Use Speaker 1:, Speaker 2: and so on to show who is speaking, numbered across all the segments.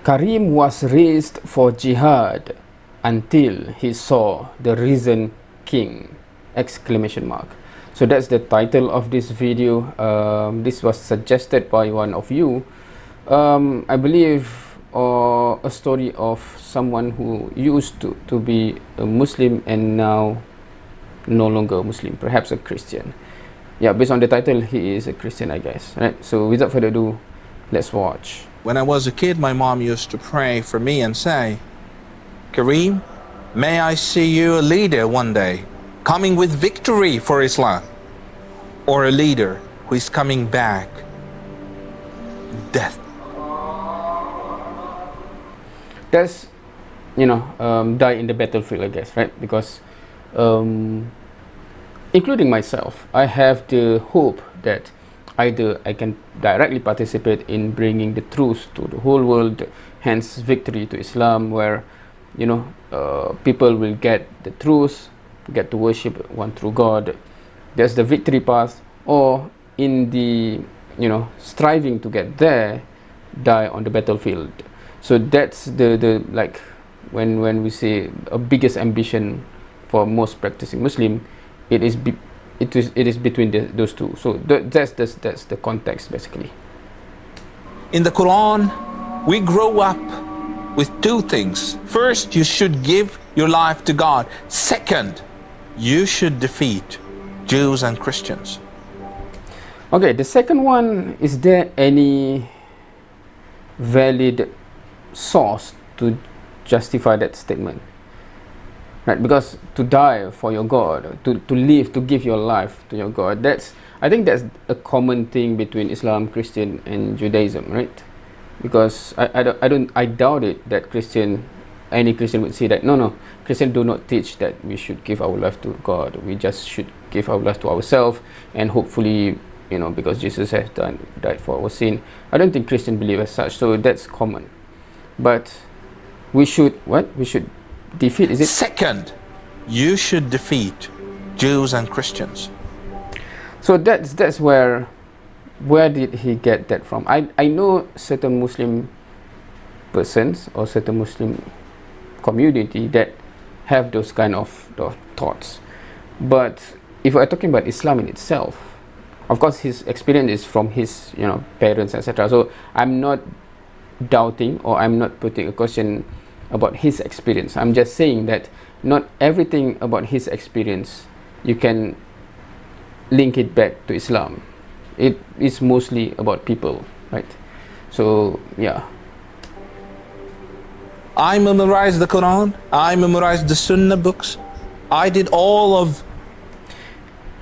Speaker 1: Kareem was raised for jihad until he saw the risen king! Exclamation mark. So that's the title of this video. This was suggested by one of you. I believe a story of someone who used to be a Muslim and now no longer a Muslim, perhaps a Christian. Yeah, based on the title, he is a Christian, I guess. Right? So without further ado, let's watch.
Speaker 2: When I was a kid, my mom used to pray for me and say, Kareem, may I see you a leader one day, coming with victory for Islam, or a leader who is coming back death.
Speaker 1: That's, die in the battlefield, I guess, right? Because including myself, I have the hope that either I can directly participate in bringing the truth to the whole world, hence victory to Islam, where people will get the truth, get to worship one true God. That's the victory path. Or in the striving to get there, die on the battlefield. So that's the like when we say a biggest ambition for most practicing Muslim, it is between those two. So that's the context basically.
Speaker 2: In the Quran, we grow up with two things. First, you should give your life to God. Second, you should defeat Jews and Christians.
Speaker 1: Okay, the second one, is there any valid source to justify that statement? Right, because to die for your God, to live, to give your life to your God, I think that's a common thing between Islam, Christian, and Judaism, right? Because I doubt it that any Christian would say that no, Christians do not teach that we should give our life to God. We just should give our life to ourselves, and hopefully, because Jesus has died for our sin. I don't think Christians believe as such, so that's common. But we should defeat, is it?
Speaker 2: Second, you should defeat Jews and Christians.
Speaker 1: So that's where did he get that from? I know certain Muslim persons or certain Muslim community that have those kind of thoughts. But if we're talking about Islam in itself, of course his experience is from his parents, etc. So I'm not doubting, or I'm not putting a question about his experience. I'm just saying that not everything about his experience you can link it back to Islam. It is mostly about people, right? So yeah,
Speaker 2: I memorized the Quran, I memorized the Sunnah books, I did all of...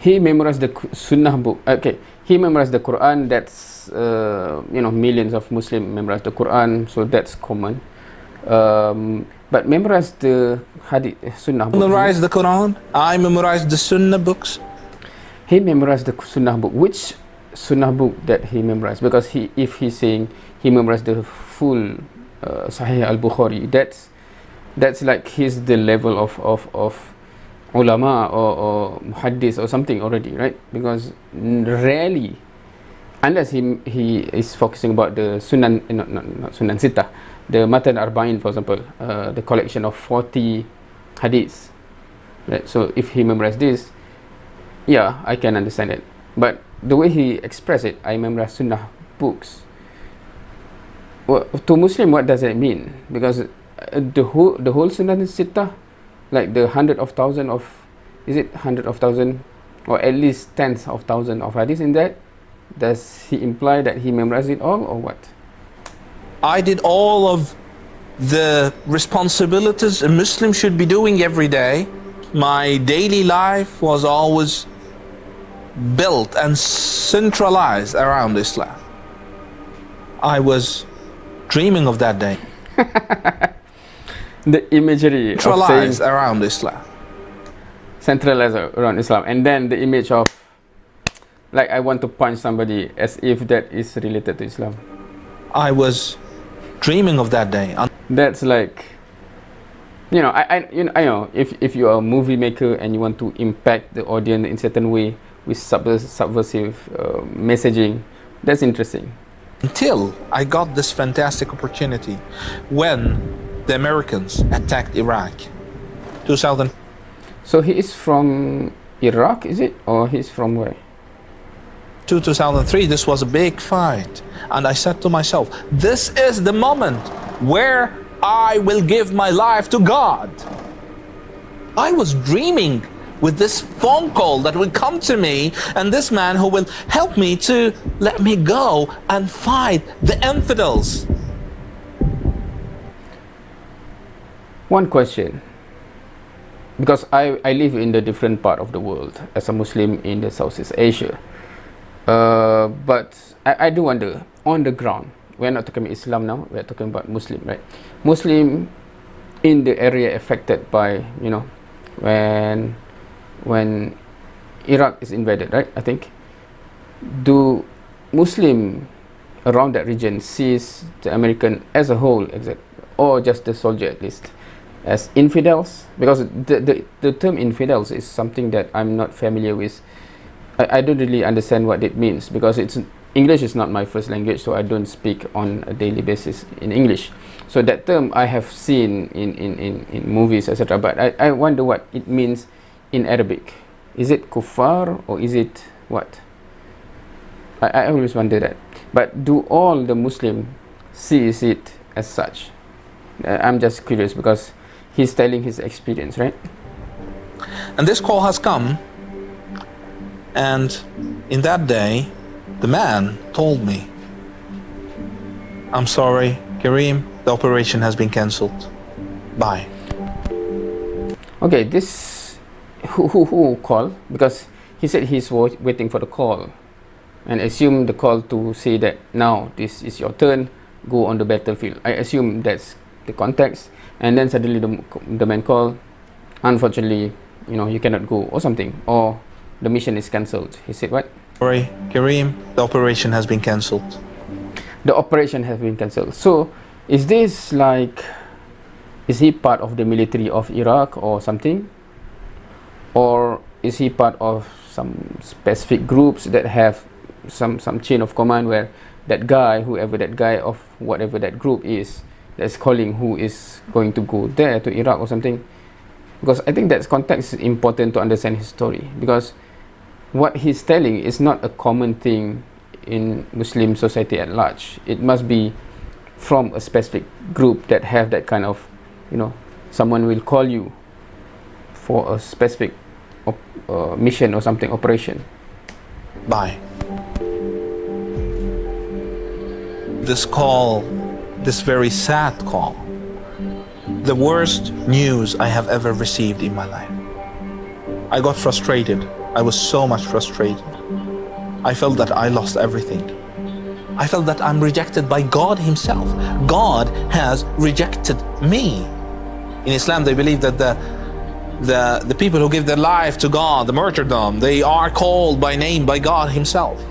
Speaker 1: He memorized the Sunnah book. Okay, he memorized the Quran. That's millions of Muslims memorize the Quran, so that's common. But memorize the Hadith, Sunnah book.
Speaker 2: Memorized the Quran, I memorized the Sunnah books.
Speaker 1: He memorized the Sunnah book. Which Sunnah book that he memorized? Because if he's saying he memorized the full Sahih al-Bukhari, that's like he's the level of ulama or muhaddis or something already, right? Because rarely, unless he is focusing about the Sunan, not Sunan Sittah, the Matan Arba'in, for example, the collection of 40 hadiths, right? So if he memorized this, yeah, I can understand it. But the way he expressed it, I memorize Sunnah books. Well, to Muslim, what does that mean? Because the whole Sunan Sittah, like the hundred of thousand of, is it hundred of thousand, or at least tens of thousand of hadiths in that? Does he imply that he memorized it all, or what?
Speaker 2: I did all of the responsibilities a Muslim should be doing every day. My daily life was always built and centralized around Islam. I was dreaming of that day.
Speaker 1: The imagery of saying
Speaker 2: Centralized around Islam.
Speaker 1: centralized around Islam, and then the image of, like, I want to punch somebody, as if that is related to Islam.
Speaker 2: I was dreaming of that day.
Speaker 1: That's like, I know if you are a movie maker and you want to impact the audience in certain way with subversive messaging, that's interesting.
Speaker 2: until I got this fantastic opportunity when the Americans attacked Iraq. 2000.
Speaker 1: So he is from Iraq, is it? Or he's from where?
Speaker 2: 2003, this was a big fight. And I said to myself, this is the moment where I will give my life to God. I was dreaming with this phone call that would come to me, and this man who will help me to let me go and fight the infidels.
Speaker 1: One question, because I live in the different part of the world as a Muslim in the Southeast Asia, but I do wonder, on the ground, we're not talking about Islam now, we're talking about Muslim, right? Muslim in the area affected by, you know, when Iraq is invaded, right? I think, do Muslim around that region sees the American as a whole, or just the soldier at least, as infidels? Because the term infidels is something that I'm not familiar with. I don't really understand what it means, because English is not my first language, so I don't speak on a daily basis in English. So that term I have seen in movies, etc. But I wonder what it means in Arabic. Is it kuffar, or is it what? I always wonder that. But do all the Muslim sees it as such? I'm just curious, because he's telling his experience, right?
Speaker 2: And this call has come, and in that day, the man told me, I'm sorry, Kareem, the operation has been cancelled. Bye.
Speaker 1: Okay, this who called? Because he said he's waiting for the call, and assume the call to say that now this is your turn, go on the battlefield. I assume that's the context, and then suddenly the man called, unfortunately, you know, you cannot go, or something, or the mission is cancelled. He said what?
Speaker 2: Sorry, Kareem, the operation has been cancelled.
Speaker 1: The operation has been cancelled. So is this like, is he part of the military of Iraq or something, or is he part of some specific groups that have some chain of command, where that guy, whoever that guy of whatever that group is, that's calling who is going to go there to Iraq or something? Because I think that context is important to understand his story, because what he's telling is not a common thing in Muslim society at large. It must be from a specific group that have that kind of, you know, someone will call you for a specific mission or something, operation.
Speaker 2: Bye. This call, this very sad call, the worst news I have ever received in my life. I got frustrated. I was so much frustrated. I felt that I lost everything. I felt that I'm rejected by God Himself. God has rejected me. In Islam, they believe that the people who give their life to God, the martyrdom, they are called by name by God Himself.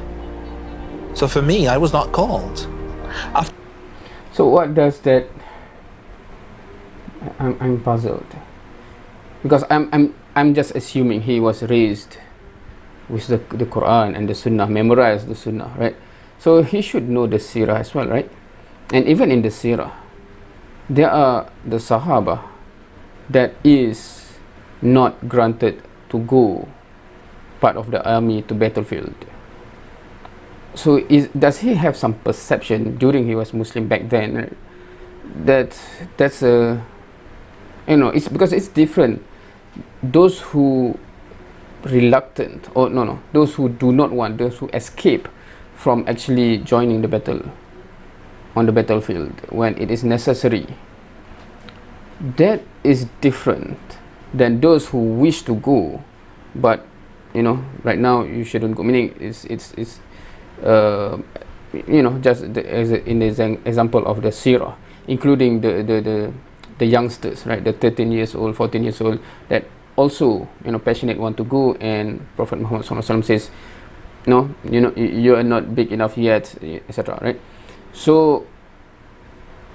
Speaker 2: So for me, I was not called.
Speaker 1: So what does that? I'm puzzled, because I'm just assuming he was raised with the Quran and the Sunnah, memorized the Sunnah, right? So he should know the Sirah as well, right? And even in the Sirah, there are the Sahaba that is not granted to go part of the army to battlefield. So does he have some perception during he was Muslim back then, right? That's a, you know, it's because it's different. Those who reluctant, or no, those who do not want, those who escape from actually joining the battle on the battlefield when it is necessary, that is different than those who wish to go, but you know, right now you shouldn't go. Meaning it's you know, just in the example of the Sirah, including the youngsters, right, the 13 years old, 14 years old, that also, you know, passionate want to go, and Prophet Muhammad SAW says, no, you know, you are not big enough yet, etc., right? So,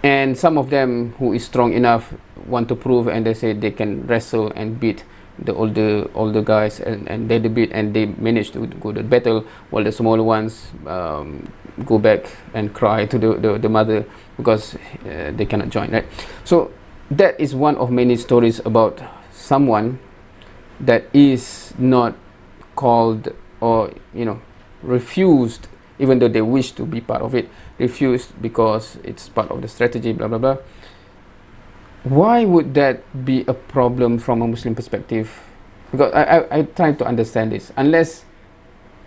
Speaker 1: and some of them who is strong enough want to prove, and they say they can wrestle and beat the older guys, and they debate, and they manage to go to battle, while the smaller ones go back and cry to the mother because they cannot join, right? So that is one of many stories about someone that is not called, or refused, even though they wish to be part of it, refused because it's part of the strategy, blah blah blah. Why would that be a problem from a Muslim perspective? Because I try to understand this, unless,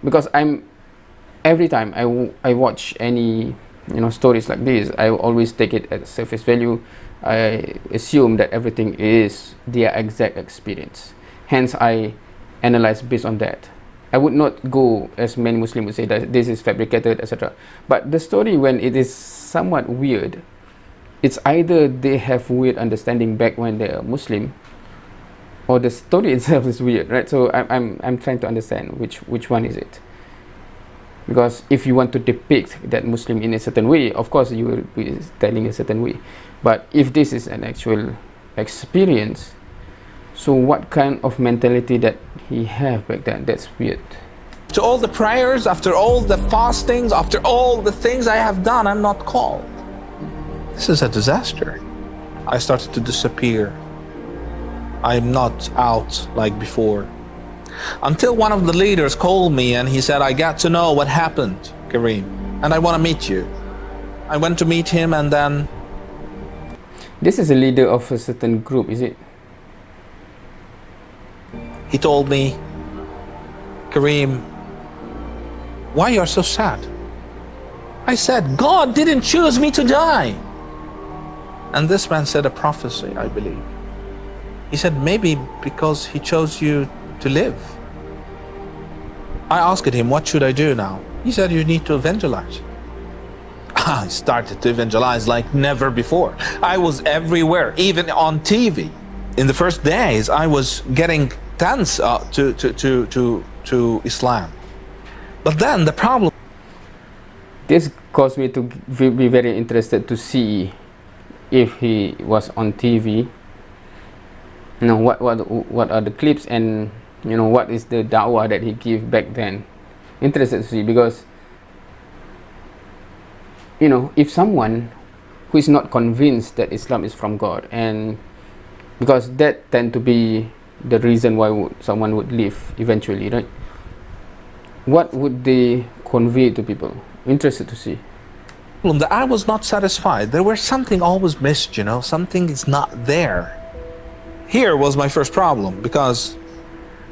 Speaker 1: because every time I watch any stories like this, I always take it at surface value. I assume that everything is their exact experience, hence I analyze based on that. I would not go, as many Muslims would say, that this is fabricated, etc. But the story, when it is somewhat weird, it's either they have weird understanding back when they are Muslim, or the story itself is weird, right? So I'm trying to understand which one is it. Because if you want to depict that Muslim in a certain way, of course you will be telling a certain way. But if this is an actual experience, so what kind of mentality that he have back then? That's weird.
Speaker 2: To all the prayers, after all the fastings, after all the things I have done, I'm not called. This is a disaster. I started to disappear. I'm not out like before. Until one of the leaders called me and he said, I got to know what happened, Kareem, and I want to meet you. I went to meet him, and then...
Speaker 1: This is a leader of a certain group, is it?
Speaker 2: He told me, Kareem, why you are so sad? I said, God didn't choose me to die. And this man said a prophecy, I believe. He said, maybe because he chose you to live. I asked him, what should I do now? He said, you need to evangelize. I started to evangelize like never before. I was everywhere, even on TV. In the first days, I was getting tense to Islam. But then the problem...
Speaker 1: This caused me to be very interested to see if he was on TV. What are the clips, and what is the da'wah that he gave back then. Interested to see, because if someone who is not convinced that Islam is from God, and because that tend to be the reason why someone would leave eventually, right? What would they convey to people? Interested to see.
Speaker 2: That I was not satisfied. There was something always missed, something is not there. Here was my first problem, because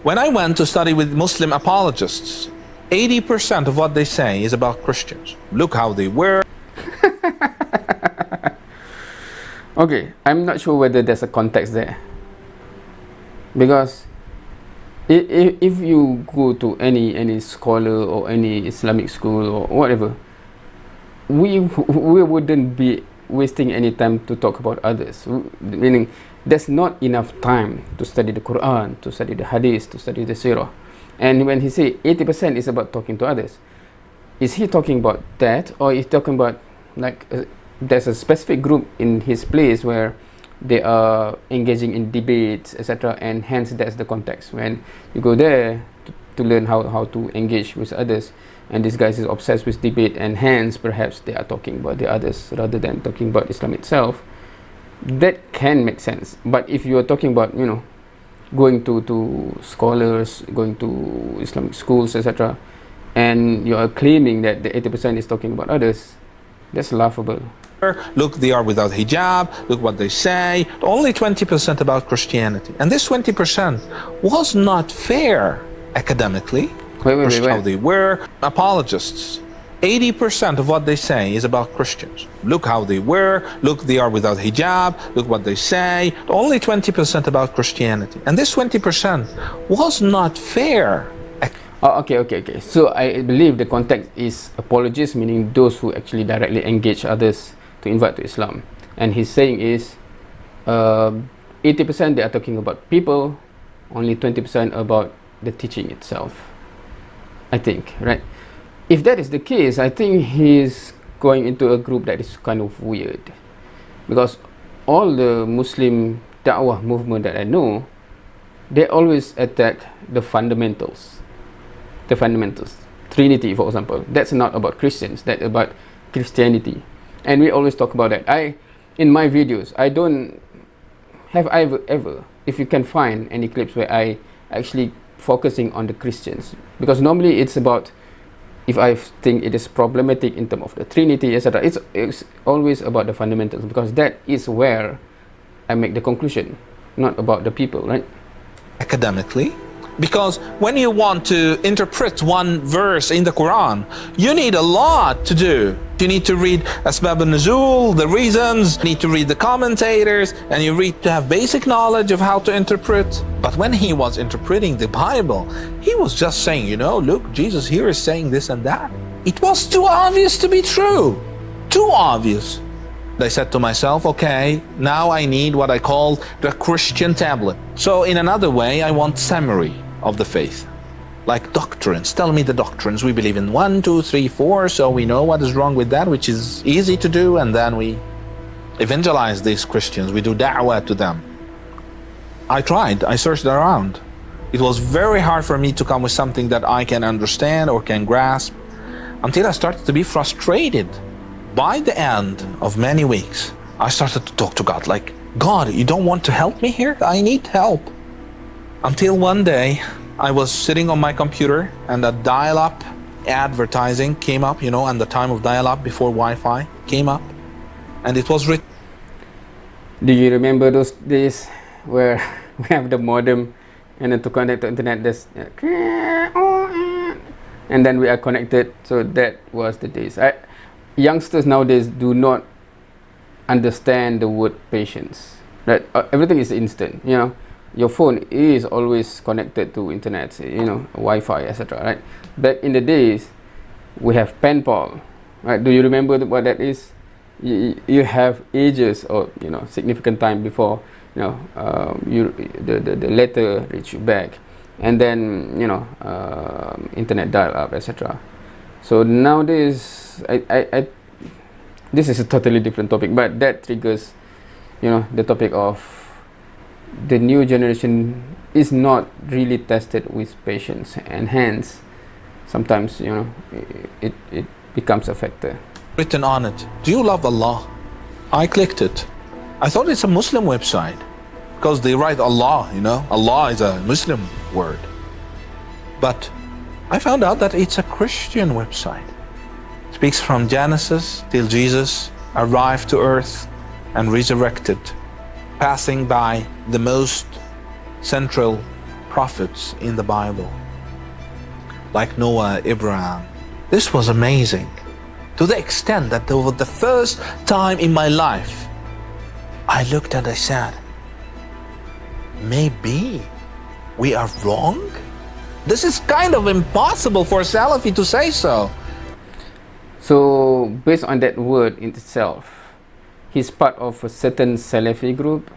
Speaker 2: when I went to study with Muslim apologists, 80% of what they say is about Christians. Look how they wear.
Speaker 1: Okay, I'm not sure whether there's a context there, because if you go to any scholar or any Islamic school or whatever, we wouldn't be wasting any time to talk about others, meaning there's not enough time to study the Quran, to study the Hadith, to study the Sirah. And when he say 80% is about talking to others, is he talking about that, or is he talking about like there's a specific group in his place where they are engaging in debates, etc., and hence that's the context when you go there to learn how to engage with others, and this guy is obsessed with debate, and hence perhaps they are talking about the others rather than talking about Islam itself. That can make sense. But if you are talking about going to scholars, going to Islamic schools, etc., and you are claiming that the 80% is talking about others, that's laughable.
Speaker 2: Look, they are without hijab. Look what they say. Only 20% about Christianity, and this 20% was not fair academically.
Speaker 1: Wait.
Speaker 2: How they were. Apologists, 80% of what they say is about Christians. Look how they were. Look, they are without hijab. Look what they say. Only 20% about Christianity, and this 20% was not fair.
Speaker 1: Okay. So I believe the context is apologists, meaning those who actually directly engage others to invite to Islam. And his saying is 80% they are talking about people, only 20% about the teaching itself, I think, right? If that is the case, I think he's going into a group that is kind of weird, because all the Muslim da'wah movement that I know, they always attack the fundamentals. The fundamentals. Trinity, for example. That's not about Christians. That's about Christianity. And we always talk about that. In my videos, I don't have ever, if you can find any clips where I actually focusing on the Christians, because normally it's about, if I think it is problematic in terms of the Trinity, etc., it's always about the fundamentals, because that is where I make the conclusion, not about the people, right?
Speaker 2: Academically, because when you want to interpret one verse in the Quran, you need a lot to do. You need to read Asbab al-Nuzul, the reasons, you need to read the commentators, and you read to have basic knowledge of how to interpret. But when he was interpreting the Bible, he was just saying, you know, look, Jesus here is saying this and that. It was too obvious to be true. Too obvious. I said to myself, okay, now I need what I call the Christian tablet. So in another way, I want summary of the faith. Like doctrines, tell me the doctrines. We believe in 1, 2, 3, 4, so we know what is wrong with that, which is easy to do, and then we evangelize these Christians, we do da'wah to them. I tried, I searched around. It was very hard for me to come with something that I can understand or can grasp, until I started to be frustrated. By the end of many weeks, I started to talk to God, like, God, you don't want to help me here? I need help. Until one day, I was sitting on my computer and a dial-up advertising came up, you know, and the time of dial-up before Wi-Fi came up, and it was written.
Speaker 1: Do you remember those days where we have the modem, and then to connect to internet, there's and then we are connected? So that was the days. Youngsters nowadays do not understand the word patience. Right? Everything is instant, you know. Your phone is always connected to internet, you know, Wi-Fi, etc. Right? Back in the days, we have pen pal, right? Do you remember what that is? You have ages, or you know, significant time before, you know, the letter reach you back, and then you know, internet dial-up, etc. So nowadays, I this is a totally different topic, but that triggers, you know, the topic of the new generation is not really tested with patience, and hence sometimes, you know, it becomes a factor.
Speaker 2: Written on it, do you love Allah? I clicked it. I thought it's a Muslim website because they write Allah, you know, Allah is a Muslim word. But I found out that it's a Christian website. It speaks from Genesis till Jesus arrived to earth and resurrected, passing by the most central prophets in the Bible, like Noah, Abraham. This was amazing, to the extent that over the first time in my life, I looked and I said, maybe we are wrong? This is kind of impossible for a Salafi to say so.
Speaker 1: So based on that word in itself, he's part of a certain Salafi group.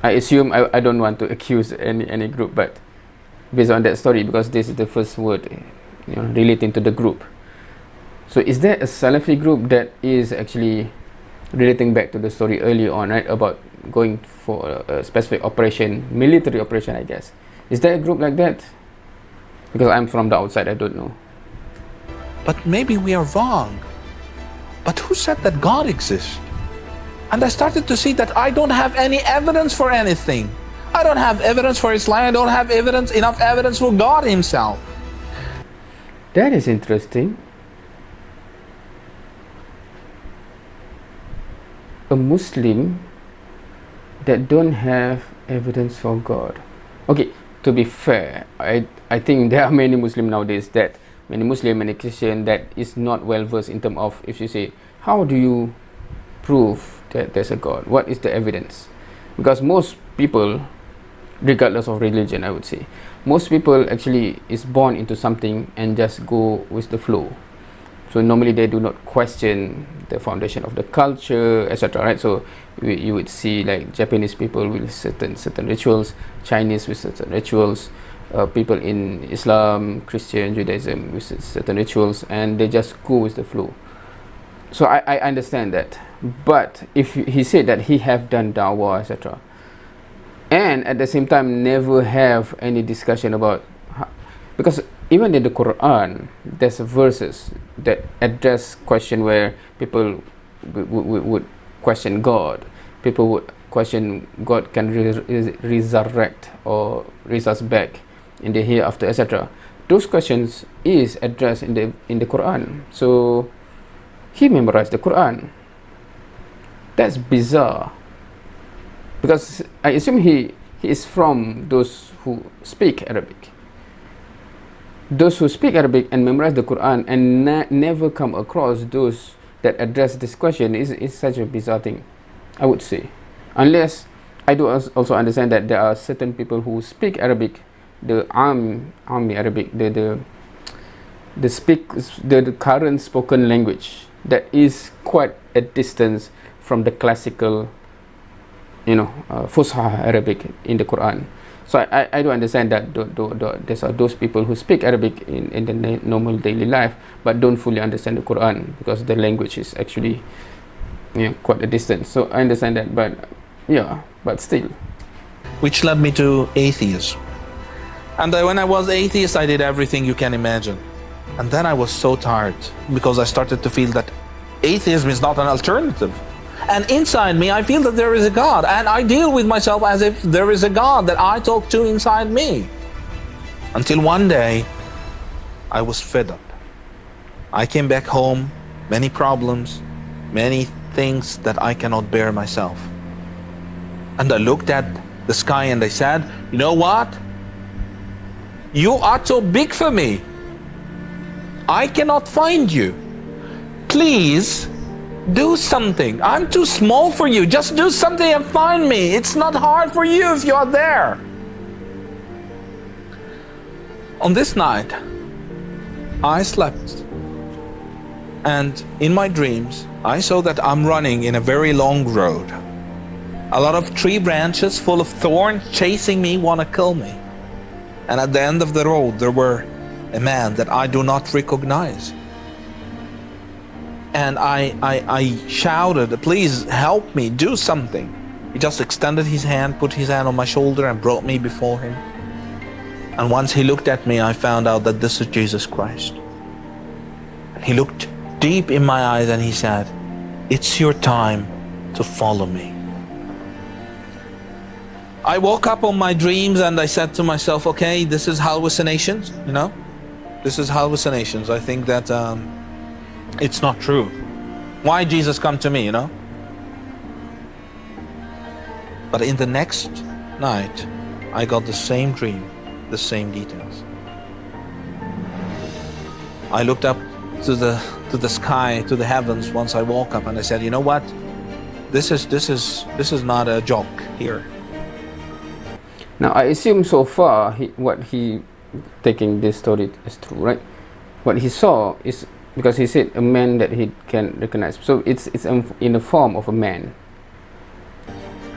Speaker 1: I assume, I don't want to accuse any group, but based on that story, because this is the first word, you know, relating to the group. So is there a Salafi group that is actually relating back to the story early on, right, about going for a specific operation, military operation, I guess? Is there a group like that? Because I'm from the outside, I don't know.
Speaker 2: But maybe we are wrong. But who said that God exists? And I started to see that I don't have any evidence for anything. I don't have evidence for Islam. I don't have enough evidence for God himself.
Speaker 1: That is interesting. A Muslim that don't have evidence for God. Okay, to be fair, I think there are many Muslims nowadays that, many Christian that is not well versed in terms of, if you say, how do you prove that there's a God? What is the evidence? Because most people, regardless of religion, I would say, most people actually is born into something and just go with the flow. So normally they do not question the foundation of the culture, etc. Right? So you would see like Japanese people with certain rituals, Chinese with certain rituals, people in Islam, Christian, Judaism with certain rituals, and they just go with the flow. So I understand that. But if he said that he have done dawah, etc., and at the same time never have any discussion about because even in the Quran there's verses that address question where people would question God, people would question God can resurrect or raise us back in the hereafter, etc. Those questions is addressed in the Quran. So he memorized the Quran. That's bizarre, because I assume he is from those who speak Arabic. Those who speak Arabic and memorize the Quran and never come across those that address this question is such a bizarre thing, I would say. Unless I do also understand that there are certain people who speak Arabic, the Ami Arabic, the current spoken language that is quite a distance from the classical, Fusha Arabic in the Quran. So I do understand that there's those people who speak Arabic in the normal daily life but don't fully understand the Quran because the language is actually quite a distance. So I understand that, but still.
Speaker 2: Which led me to atheism. And when I was atheist, I did everything you can imagine. And then I was so tired because I started to feel that atheism is not an alternative. And inside me, I feel that there is a God. And I deal with myself as if there is a God that I talk to inside me. Until one day, I was fed up. I came back home, many problems, many things that I cannot bear myself. And I looked at the sky and I said, you know what? You are too big for me. I cannot find you. Please do something. I'm too small for you. Just do something and find me. It's not hard for you if you are there. On this night, I slept. And in my dreams, I saw that I'm running in a very long road. A lot of tree branches full of thorns chasing me, want to kill me. And at the end of the road, there were a man that I do not recognize. And I shouted, please help me, do something. He just extended his hand, put his hand on my shoulder and brought me before him. And once he looked at me, I found out that this is Jesus Christ. And he looked deep in my eyes and he said, it's your time to follow me. I woke up on my dreams and I said to myself, okay, this is hallucinations, This is hallucinations. I think that it's not true. Why Jesus come to me, But in the next night, I got the same dream, the same details. I looked up to the sky, to the heavens once I woke up and I said, you know what? This is not a joke here.
Speaker 1: Now I assume so far what he taking this story is true, right? What he saw is because he said a man that he can recognize. So it's in the form of a man.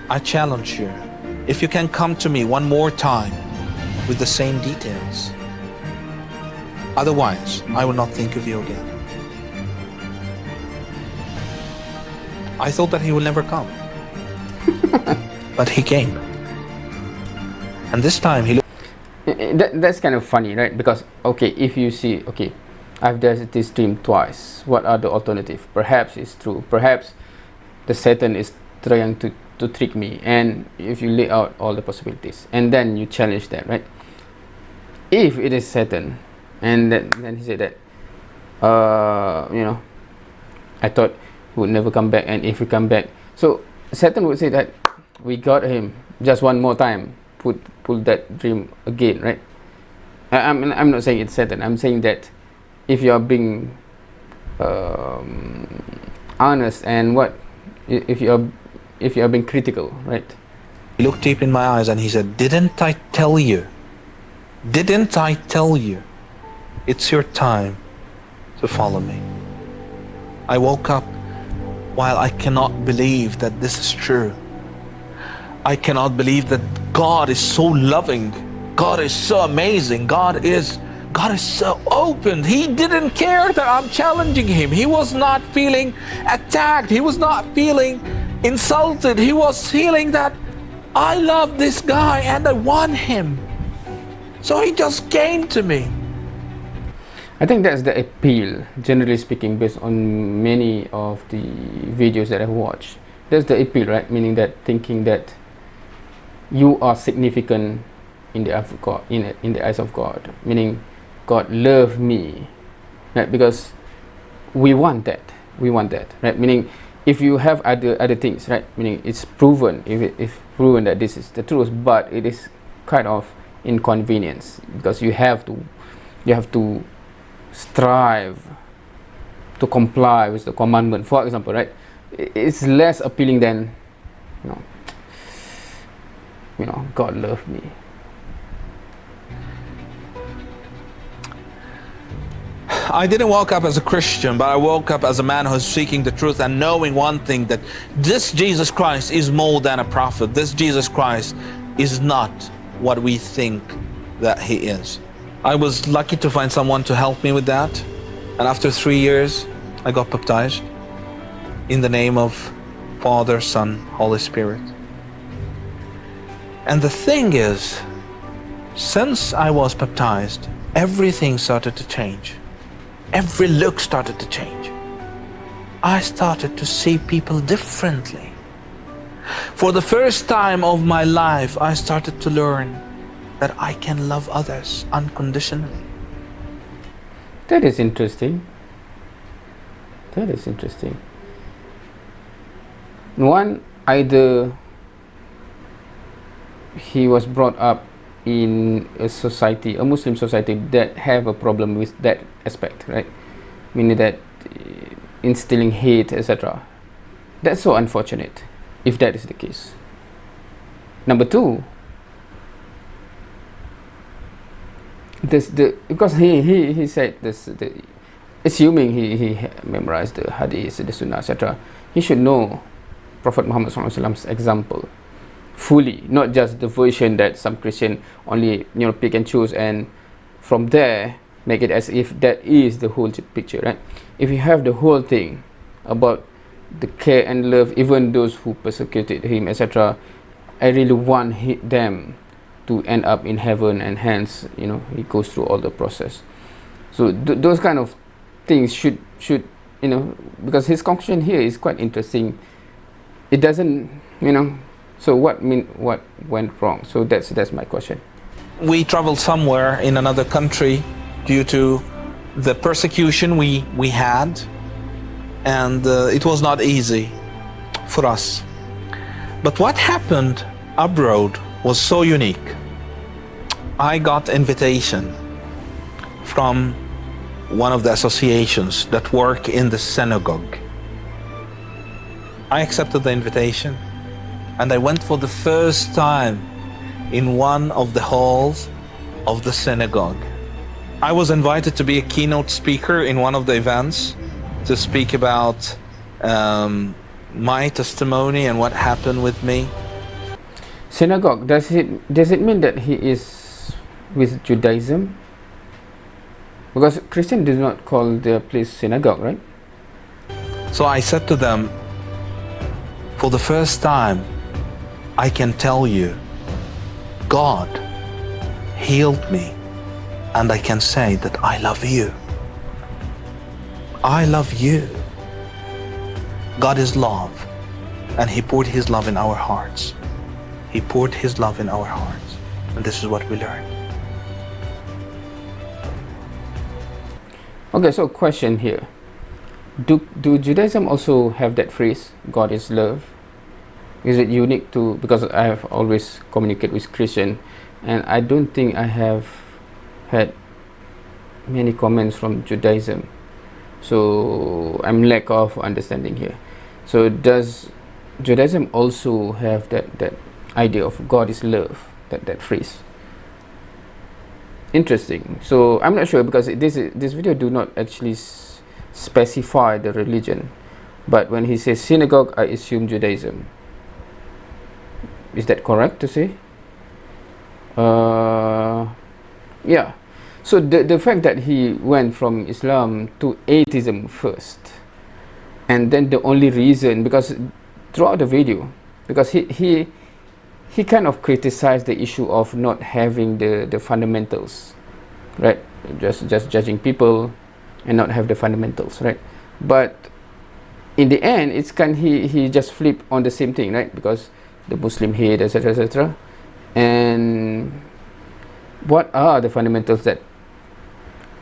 Speaker 2: I challenge you, if you can come to me one more time with the same details. Otherwise, I will not think of you again. I thought that he would never come. But he came. And this time he looked.
Speaker 1: That's kind of funny, right? Because, okay, if you see, okay, I've done this dream twice. What are the alternatives? Perhaps it's true. Perhaps the Satan is trying to trick me. And if you lay out all the possibilities, and then you challenge that, right? If it is Satan, and then he said that, I thought he would never come back, and if he come back, so Satan would say that we got him just one more time. Pull that dream again, right? I'm not saying it's Satan. I'm saying that if you are being honest and if you are being critical, right?
Speaker 2: He looked deep in my eyes and he said, didn't I tell you? Didn't I tell you? It's your time to follow me. I woke up while I cannot believe that this is true. I cannot believe that God is so loving. God is so amazing. God is so open. He didn't care that I'm challenging him. He was not feeling attacked. He was not feeling insulted. He was feeling that I love this guy and I want him. So he just came to me.
Speaker 1: I think that's the appeal, generally speaking, based on many of the videos that I've watched. That's the appeal, right? Meaning that thinking that you are significant in the eyes of God, in the eyes of God. Meaning God loved me, right? Because we want that. We want that, right? Meaning if you have other things, right? Meaning it's proven, if proven that this is the truth, but it is kind of inconvenience because you have to strive to comply with the commandment, for example, right? It's less appealing than God loved me.
Speaker 2: I didn't wake up as a Christian, but I woke up as a man who's seeking the truth and knowing one thing, that this Jesus Christ is more than a prophet. This Jesus Christ is not what we think that he is. I was lucky to find someone to help me with that. And after 3 years, I got baptized in the name of Father, Son, Holy Spirit. And the thing is, since I was baptized, everything started to change. Every look started to change. I started to see people differently. For the first time of my life, I started to learn that I can love others unconditionally.
Speaker 1: That is interesting. That is interesting. One, either he was brought up in a society, a Muslim society, that have a problem with that aspect, right? Meaning that instilling hate, etc. That's so unfortunate if that is the case. Number two, because he said this, assuming he memorized the hadith, the sunnah, etc., he should know Prophet Muhammad SAW example fully, not just the version that some Christian only pick and choose, and from there make it as if that is the whole picture, right? If you have the whole thing about the care and love, even those who persecuted him, etc., I really want them to end up in heaven, and hence he goes through all the process. So those kind of things should because his conclusion here is quite interesting. It doesn't so what went wrong? So that's my question.
Speaker 2: We traveled somewhere in another country due to the persecution we had, and it was not easy for us. But what happened abroad was so unique. I got invitation from one of the associations that work in the synagogue. I accepted the invitation, and I went for the first time in one of the halls of the synagogue. I was invited to be a keynote speaker in one of the events to speak about my testimony and what happened with me.
Speaker 1: Synagogue, does it mean that he is with Judaism? Because Christian does not call their place synagogue, right?
Speaker 2: So I said to them, for the first time, I can tell you, God healed me, and I can say that I love you. I love you. God is love, and He poured His love in our hearts. He poured His love in our hearts, and this is what we learned.
Speaker 1: Okay, so question here. Do Judaism also have that phrase, God is love? Is it unique to, because I have always communicated with Christian, and I don't think I have had many comments from Judaism, so I'm lack of understanding here. So does Judaism also have that idea of God is love, that phrase? Interesting. So I'm not sure, because this video do not actually specify the religion, but when he says synagogue, I assume Judaism. Is that correct to say? Yeah. So the fact that he went from Islam to atheism first, and then the only reason, because throughout the video, because he he kind of criticized the issue of not having the fundamentals, right? Just judging people and not have the fundamentals, right? But in the end, it's he just flipped on the same thing, right? Because the Muslim hate, etc., etc. And what are the fundamentals that,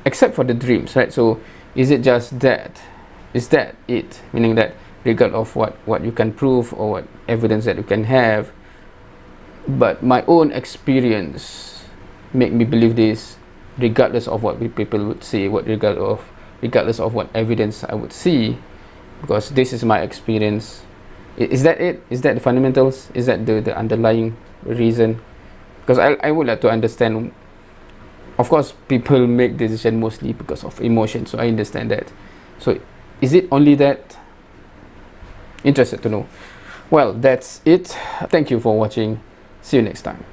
Speaker 1: except for the dreams, right? So is it just that? Is that it? Meaning that regard of what you can prove or what evidence that you can have, but my own experience make me believe this, regardless of what people would say, regardless of what evidence I would see, because this is my experience. Is that it? Is that the fundamentals? Is that the underlying reason? Because I would like to understand. Of course, people make decisions mostly because of emotion, so I understand that. So is it only that? Interested to know. Well, that's it. Thank you for watching. See you next time.